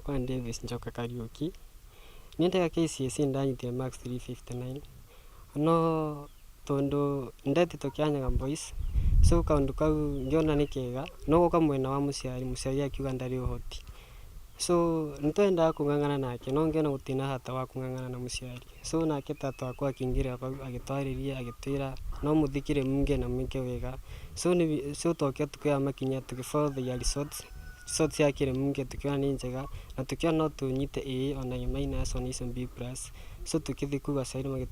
wakwa Davis Njoka Kariuki niendaga KCSE ndanyitire max 359 no tondu ndetĩtwo Kĩanyaga boys so kaundu kau ngiona nĩ kega no gũka mwena wa mũciari akiuga ndarĩ ũhoti so nĩtwendaga kũng'ang'ana nake no ngĩona gũtina hata wa kũng'ang'ana na mũciari so nake tata wakwa akĩingĩrĩra bau agĩtwarĩria agĩtwĩra no mũthikĩre munge na mwĩke wega so tokĩo tukĩoya makinya tũgĩfollow their results ya Kĩrĩmunge tukiona nĩ njega na tukiona no tunyite A ona A minus ona icio B plus so tukĩthi kuga arimũ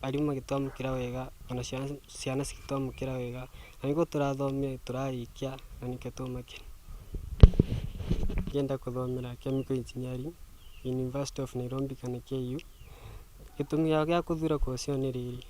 magĩtwamũkĩra wega ona ciana cigĩtwamũkĩra wega na nĩguo tũrathomire tũrarĩkia na nĩkĩo tũmakĩra. Ngĩenda gũthomera chemical engineering University of Nairobi kana KU. Gĩtũmi gĩa kũthura course ĩyo nĩ rĩrĩ,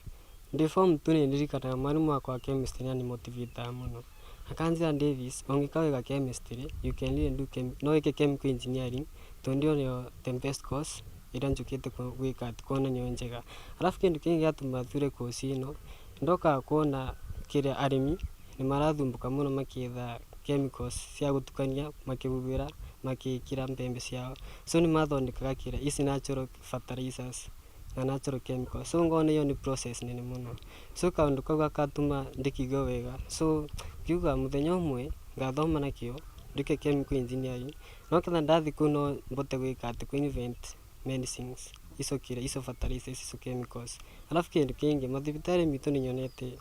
ndĩ form 2 nĩndirikanaga mwarimũ wakwa wa chemistry nĩanimotivateaga mũno akanjĩra Davis ũngĩka wega chemistry you can really do no wĩke chemical engineering tondũ nĩyo the best course ĩrĩa njũkĩte gwĩka kuona nĩyo njega. Alafu kĩndũ kĩngĩ gĩatũma thure course ĩno ndokaga kuona kĩrĩa arĩmi nĩmarathumbũka mũno makĩetha chemicals cia gũtukania makĩhuhĩra magĩkĩra mbembe ciao so nĩmathondekaga kĩrĩa ici natural fertilizers na natural chemicals so ngona ĩyo nĩ process nene mũno so kaũndũ kau gagatũma ndĩkĩigua wega so ngiuga mũthenya ũmwe ngathoma nakĩo ndĩke chemical engineering no ketha ndathi kũu no mbote gwĩka atĩ invent medicines icio fertilizers icio chemicals. Alafu kĩndũ kĩngĩ mathibitarĩ mitũ nĩnyonete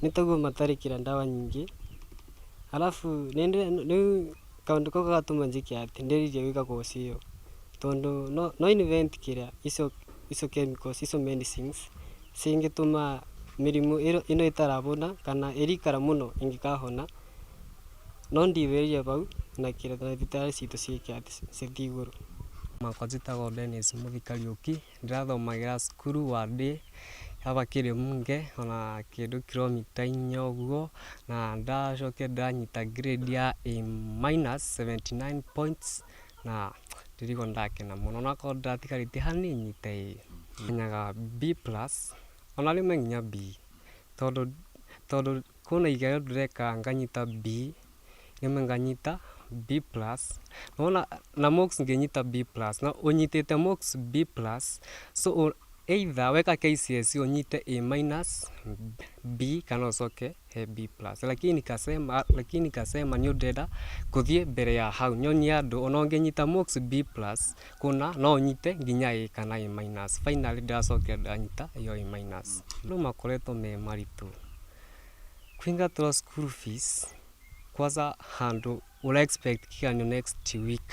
nĩtaguo matarĩkĩra ndawa nyingĩ alafu rĩu kaũndũ kau gagatũma njĩke atĩ ndĩrĩrie gwĩka course ĩyo tondũ no invent kĩrĩa icio chemicals icio medicines cingĩtũma mĩrimũ ĩno ĩtarahona kana ĩrĩikara mũno ĩngĩkahona no ndĩwĩrie bau na kĩrĩa thibitarĩ citũ ciĩke igũrũ. Makwa njĩtagwo Dennis Muthi Kariuki ndĩrathomagĩra cukuru wa day haba Kĩrĩmunge ona kĩndũ kilomita 4 ũguo na ndacokire ndanyita grade ya A minus 79 points na ndirigwo ndakena mũno na korwo ndatigarĩtie hanini nyite nyaga B plus ona rĩmwe nginya B tondũ kuna igerio ndĩreka nganyita B rĩmwe nganyita B plus na mocks ngĩnyita B plus na ũnyitĩte mocks B plus so either weka KCSE unyite A minus B kana ucoke he B plus lakini kasema nĩ ũndenda kũthiĩ mbere ya hau nyonie andũ ona ũngĩnyita mocks B plus kuna no ũnyite nginya A kana A minus finally ndacokire ndanyita iyo A minus. Rĩu makoretwo me maritũ kũingatwo school fees kwanza handũ ũra expect kĩgeranio next week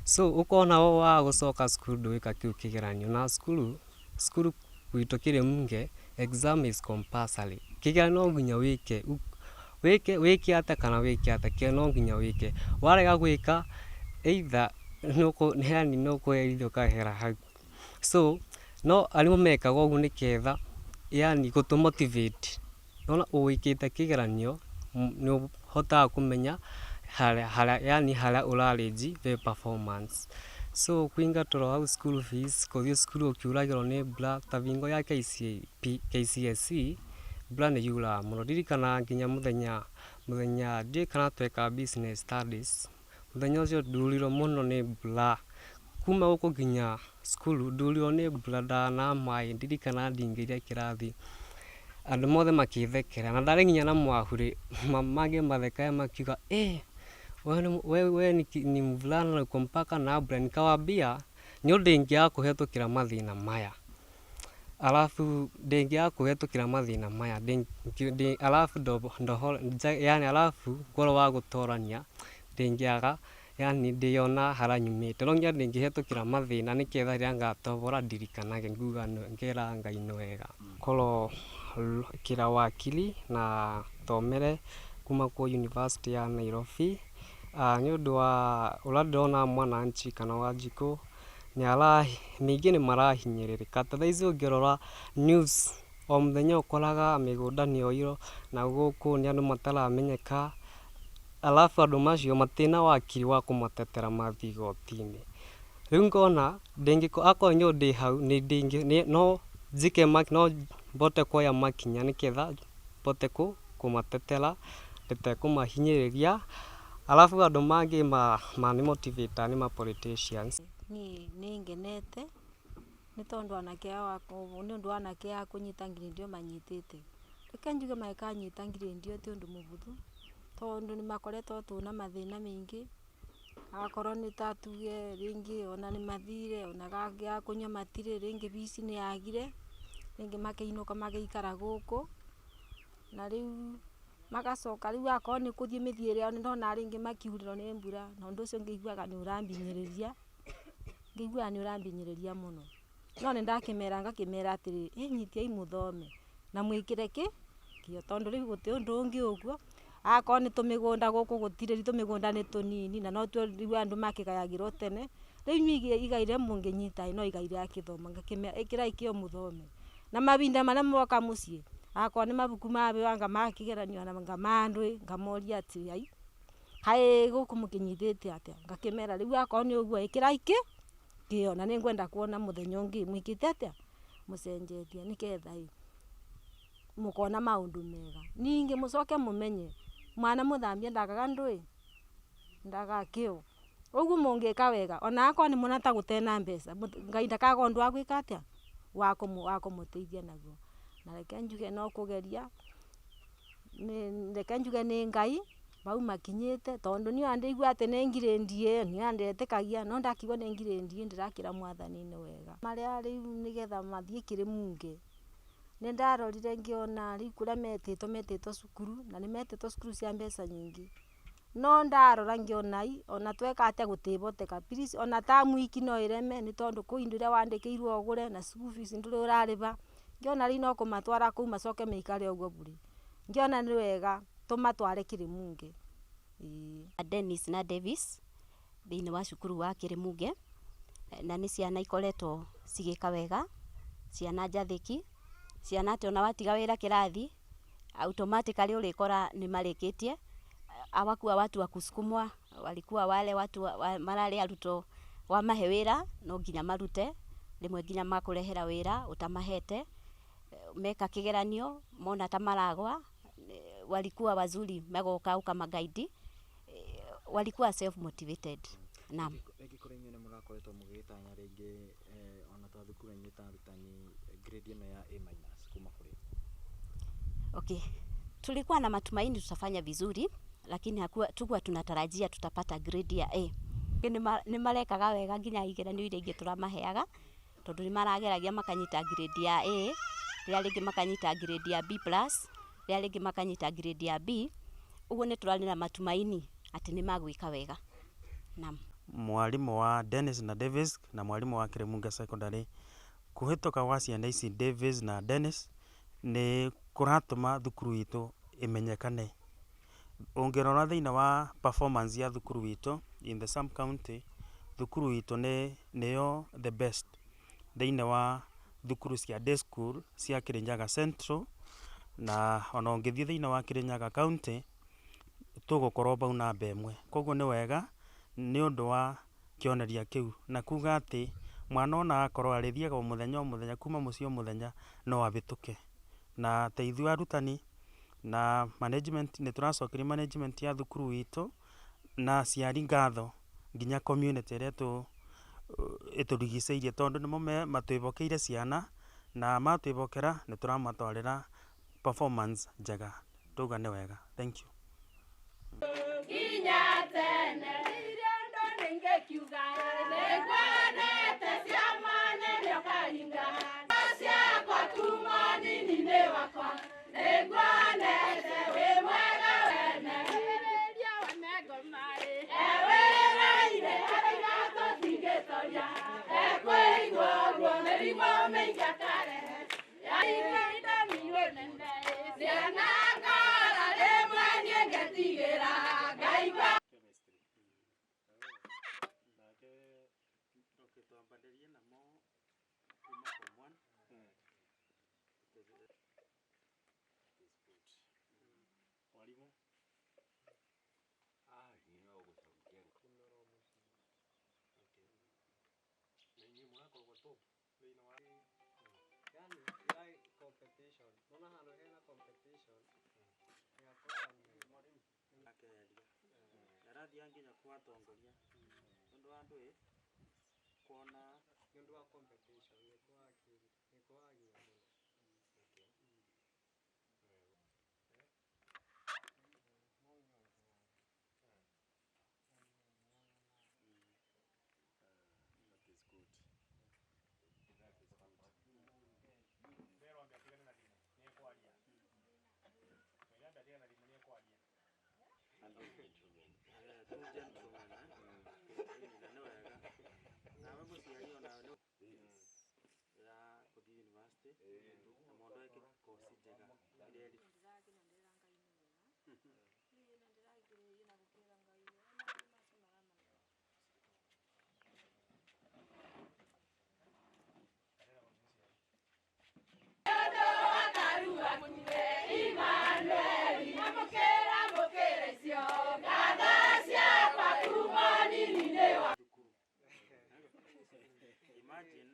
so ũkona wa gũcoka cukuru ndũĩka kĩu kĩgeranio na cukuru gwitũ Kĩrĩmunge exam is compulsory kĩgeranio no nginya wĩke atĩa kana wĩke atĩa kĩgeranio no nginya wĩke warega gwĩka either nĩ ũkũherithio ũkahera hau so no arimũ mekaga ũguo nĩketha yani gũtũmotivate nona ũwĩkĩte kĩgeranio nĩ ũhotaga kũmenya harĩa ũrarĩnji the performance so kũingatwo hau school fees kũthiĩ cukuru ũkiuragĩrwo nĩ mbura ta bingo ya KCSE mbura nĩ yuraga mũno ndirikanaga nginya mũthenya ndiũĩ kana tweka business studies mũthenya ũcio ndurirwo mũno nĩ mbura kuma gũkũ nginya cukuru ndurirwo nĩ mbura ndana maĩ ndirikanaga ndingĩire kĩrathi andũ mothe makĩthekera na ndarĩ nginya na mwahurĩ mangĩ matheka makiuga wewe ni mvulana na uko mpaka na abra nikawambia nĩ ndĩngĩaga kũhetũkĩra mathĩna maya alafu ndĩngĩaga kũhetũkĩra mathĩna maya alafu yani alafu ngoro wa gũtorania ndĩngĩaga yani ndĩona harĩa nyumĩte no nginya ndĩngĩhetũkĩra mathĩna nĩketha rĩrĩa ngatobora ndirikanage nguga ngera Ngai nĩ wega korwo kĩra wakili na thomere kuma kwa University ya Nairobi nĩ ũndũ wa ũrĩa ndĩrona mwananchi kana Wanjikũ ningĩ nĩ marahinyĩrĩrĩka ta thaici ũngĩrora news o mũthenya ũkoraga mĩgũnda nĩyoirwo na gũkũ nĩ andũ mataramenyeka alafu andũ macio matina wakiri wa kũmatetera mathiĩ igoti-inĩ rĩu ngona akorwo nyũ ndĩ hau no njike no mbote kuoya makinya nĩketha mbote kũmatetera ndĩtekũmahinyĩrĩria Alafu andũ mangĩ mani motivator nĩ ma politicians. Nĩ ngenete nĩ tondũ anake aya nĩ ũndũ anake aya kũnyita ngirĩndi manyitĩte. Reke njuge makanyita ngirĩndi ti ũndũ mũhũthũ tondũ nĩ makoretwo twĩna mathĩna maingĩ. Akorwo nĩ ta tuge rĩngĩ ona nĩ mathire ona ga kũnyua matirĩ, rĩngĩ bici nĩ yagire, rĩngĩ makĩinũka magĩikara gũkũ na rĩu magacoka rĩu akorwo nĩ kũthiĩ mĩthiĩre yao nĩ ndona rĩngĩ makiurĩrwo nĩ mbura, na ũndũ ũcio ngĩiguaga nĩ ũrambinyĩrĩria mũno. No nĩ ndakĩmera ngakĩmera atĩrĩ nyitiai mũthome na mwĩkĩre kĩo tondũ rĩu gũtirĩ ũndũ ũngĩ ũguo. Akorwo nĩ tũmĩgũnda gũkũ gũtirĩ, tũmĩgũnda nĩ tũnini na no tuo rĩu andũ makĩgayagĩrwo tene. Rĩu inyuĩ igai rĩrĩa mũngĩnyita no igai rĩa gĩthomo, ngakĩmera ĩkĩrai kĩo mũthome. Na mahinda marĩa mwoka mũciĩ akorwo nĩ mabuku mabeo ngamakĩgeranio na ngamandũ ngamoria atĩ kaĩ gũkũ mũkĩnyitĩte atĩa, ngakĩmera rĩu akorwo nĩ ũguo ĩkĩrai kĩo na nĩ ngwenda kuona mũthenya ũngĩ mwĩkĩte atĩa, mũcenjetie nĩgetha mũkona maũndũ mega. Ningĩ mũcoke mũmenye mwana mũthambia ndagaga ndagaga kĩo. Ũguo mũngĩka wega ona akorwo nĩ muona ta gũtarĩ na mbeca, Ngai ndakaga ũndũ wa gwĩka atĩa, wa kũmũteithia naguo. Na reke njuge no kũgeria, reke njuge nĩ Ngai bau makinyĩte tondũ niĩ andigua atĩ nĩ ngirĩndi niĩ ndetĩkagia, no ndakiuga nĩ ngirĩndi ndĩrakĩra Mwathani nĩ wega. Marĩa rĩu nĩgetha mathiĩ kĩrĩmunge nĩ ndarorire ngĩona rĩu kũrĩa metĩtwo cukuru na nĩ metĩtwo cukuru cia mbeca nyingĩ. No ndarora ngĩona ona tweka atĩa gũtĩboteka, please ona tamu iki no ĩreme nĩ tondũ kwĩ indo iria wandĩkĩirwo ũgũre na school fees ndũrĩ ũrarĩba. Ngĩona rĩu no kũmatwara kũu macoke maikare ũguo bure. Ngĩona nĩ wega tũmatware kĩrĩmunge. Dennis na Davis thĩinĩ wa cukuru wa kĩrĩmunge na nĩ ciana ikoretwo cigĩka wega, ciana njathĩki, ciana atĩ ona watiga wĩra kĩrathi automatically ũrĩkora nĩ marĩkĩtie. Hawakuwa watu wa kusukumwa, walikuwa wale watu mararĩ arutwo wamahe wĩra no nginya marute, rĩmwe nginya makũrehera wĩra ũtamahete, meka kĩgeranio mona ta maragwa, walikuwa wazuri magoka ũkamagaidi, walikuwa self motivated. Naam. Rĩngĩ kũrĩ inyuĩ nĩ mũrakoretwo mũgĩtanya rĩngĩ ona ta thukuru-inĩ ta arutani grade ĩno ya A- kuma kũrĩ? Okay. Tulikuwa na matumaini tutafanya vizuri lakini hatukuwa tunatarajia tutapata grade ya A. Nĩ marekaga wega nginya igeranio iria ingĩ turamaheaga tondũ nĩ marageragia makanyita grade ya A, rĩrĩa rĩngĩ makanyita grade ya B+, rĩrĩa rĩngĩ makanyita grade ya B. Ũguo nĩ tũrarĩ na matumaini atĩ nĩ magwĩka wega. Naam. Mwarimũ wa Dennis na Davis na mwarimũ wa Kĩrĩmunge Secondary, kũhĩtũka gwa ciana ici Davis na Dennis nĩ kũratũma thukuru itũ ĩmenyekane. Ũngĩrora thĩinĩ wa performance ya thukuru itũ in the sub county, thukuru itũ nĩyo the best thĩinĩ wa thukuru cia day school cia Kirinyaga Central, na ona ũngĩthiĩ thĩinĩ wa Kirinyaga County tũgũkorwo bau namba ĩmwe. Koguo nĩ wega nĩ ũndũ wa kĩoneria kĩu na kuga atĩ mwana ona akorwo arĩthiaga o mũthenya kuma mũciĩ o mũthenya no abĩtũke. Na ta ithuĩ arutani na management nĩ tũracokeria management ya thukuru itũ na aciari ngatho nginya community ĩrĩa ĩtũrigicĩirie tondũ nĩmo matwĩbokeire ciana na matwĩbokera nĩ tũramatwarĩra performance njega. Tuga nĩ wega. Thank you. arathia nginya kwatongoria ndu andu kuona nĩ ũndũ wa competition nĩ kwagĩa mũno. That is good. And those gentlemen. two gentlemen ni wega nawe muciari onawe Yes. ya kuthi university na mundu eke kosi njega iria ndirakinya ndira ngai ni wega ni na ndirakiriria na gukira ngai wega macio maramana imagine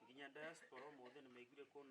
nginya diaspora mothe ni maigire kuna